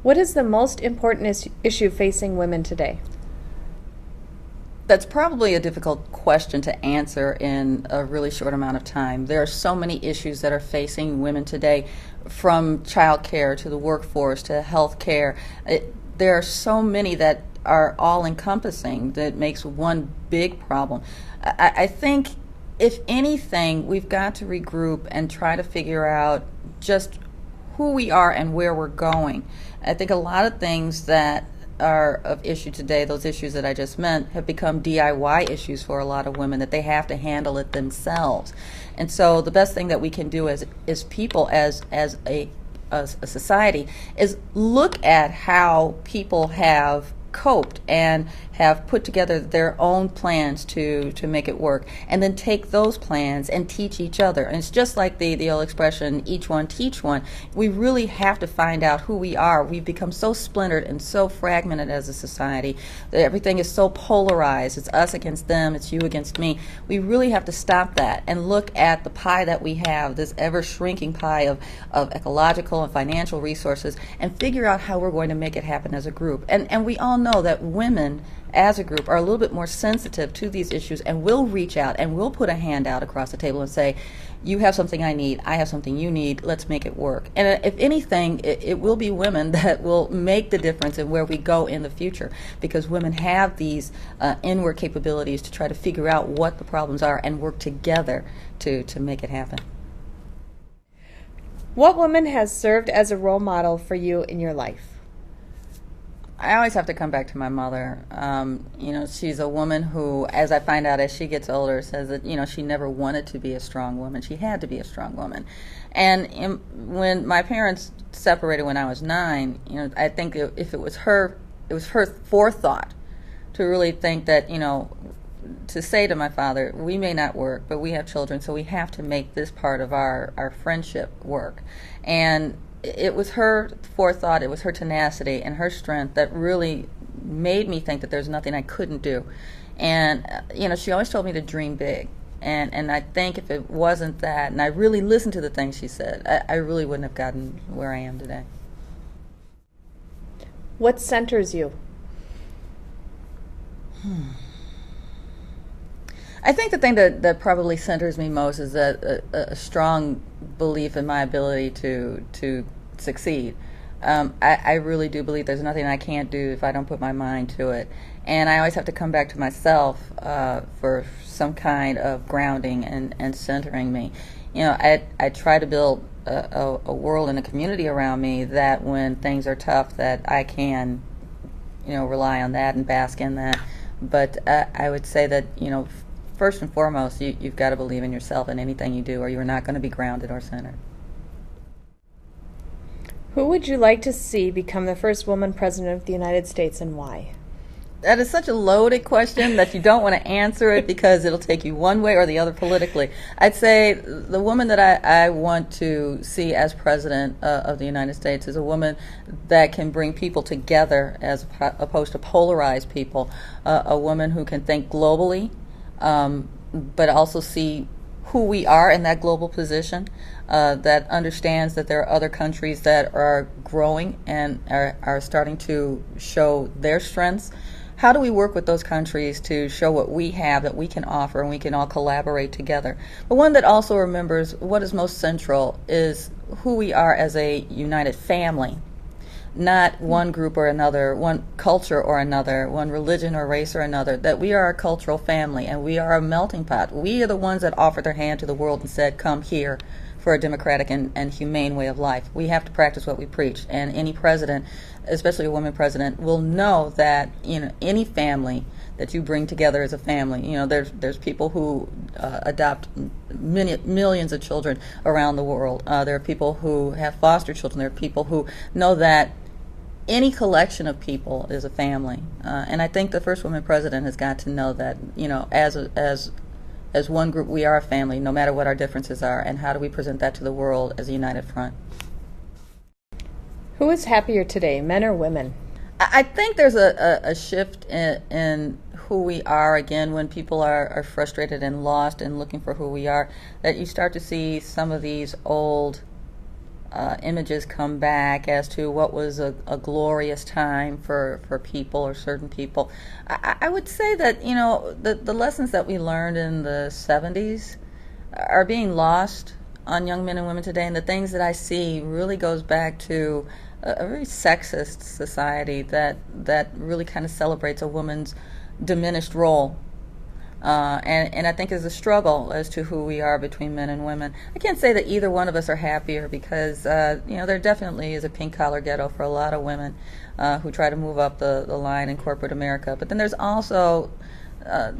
What is the most important issue facing women today? That's probably a difficult question to answer in a really short amount of time. There are so many issues that are facing women today, from childcare to the workforce to health care. There are so many that are all encompassing that makes one big problem. I think, if anything, we've got to regroup and try to figure out just who we are and where we're going. I think a lot of things that are of issue today, those issues that I just meant, have become DIY issues for a lot of women, that they have to handle it themselves. And so the best thing that we can do as people, as a society, is look at how people have coped and have put together their own plans to make it work, and then take those plans and teach each other. And it's just like the old expression, each one teach one. We really have to find out who we are. We've become so splintered and so fragmented as a society that everything is so polarized. It's us against them, it's you against me. We really have to stop that and look at the pie that we have, this ever shrinking pie of ecological and financial resources, and figure out how we're going to make it happen as a group. And we all know that women as a group are a little bit more sensitive to these issues, and will reach out and will put a hand out across the table and say, you have something I need, I have something you need, let's make it work. And if anything, it will be women that will make the difference in where we go in the future, because women have these inward capabilities to try to figure out what the problems are and work together to make it happen. What woman has served as a role model for you in your life? I always have to come back to my mother. She's a woman who, as I find out as she gets older, says that, she never wanted to be a strong woman. She had to be a strong woman. And when my parents separated when I was 9, I think if it was her forethought to really think that, to say to my father, we may not work, but we have children, so we have to make this part of our friendship work. And it was her forethought, it was her tenacity and her strength that really made me think that there's nothing I couldn't do. And she always told me to dream big. And I think if it wasn't that, and I really listened to the things she said, I really wouldn't have gotten where I am today. What centers you? I think the thing that probably centers me most is a strong belief in my ability to succeed. I really do believe there's nothing I can't do if I don't put my mind to it. And I always have to come back to myself for some kind of grounding and centering me. I try to build a world and a community around me that when things are tough, that I can, rely on that and bask in that. But I would say that, first and foremost, you've got to believe in yourself in anything you do, or you're not going to be grounded or centered. Who would you like to see become the first woman president of the United States, and why? That is such a loaded question that you don't want to answer it because it'll take you one way or the other politically. I'd say the woman that I want to see as president of the United States is a woman that can bring people together as opposed to polarized people, a woman who can think globally, but also see who we are in that global position, that understands that there are other countries that are growing and are starting to show their strengths. How do we work with those countries to show what we have that we can offer, and we can all collaborate together? But one that also remembers what is most central is who we are as a united family, not one group or another, one culture or another, one religion or race or another, that we are a cultural family and we are a melting pot. We are the ones that offered their hand to the world and said, come here for a democratic and humane way of life. We have to practice what we preach, and any president, especially a woman president, will know that any family that you bring together as a family. There's people who adopt millions of children around the world. There are people who have foster children. There are people who know that any collection of people is a family. And I think the first woman president has got to know that, as one group, we are a family, no matter what our differences are, and how do we present that to the world as a united front. Who is happier today, men or women? I think there's a shift in who we are, again, when people are frustrated and lost and looking for who we are, that you start to see some of these old images come back as to what was a glorious time for people or certain people. I would say that, you know, the lessons that we learned in the 70s are being lost on young men and women today, and the things that I see really goes back to a very sexist society that really kind of celebrates a woman's diminished role. And I think is a struggle as to who we are between men and women. I can't say that either one of us are happier because, you know, there definitely is a pink-collar ghetto for a lot of women who try to move up the line in corporate America. But then there's also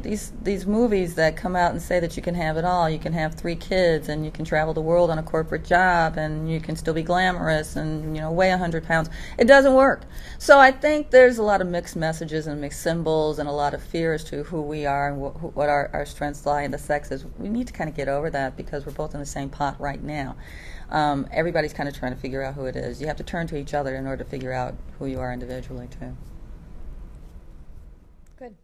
these movies that come out and say that you can have it all. You can have 3 kids and you can travel the world on a corporate job and you can still be glamorous and, you know, weigh 100 pounds. It doesn't work. So I think there's a lot of mixed messages and mixed symbols and a lot of fear as to who we are and what our strengths lie in the sexes. We need to kind of get over that because we're both in the same pot right now. Everybody's kind of trying to figure out who it is. You have to turn to each other in order to figure out who you are individually too. Good.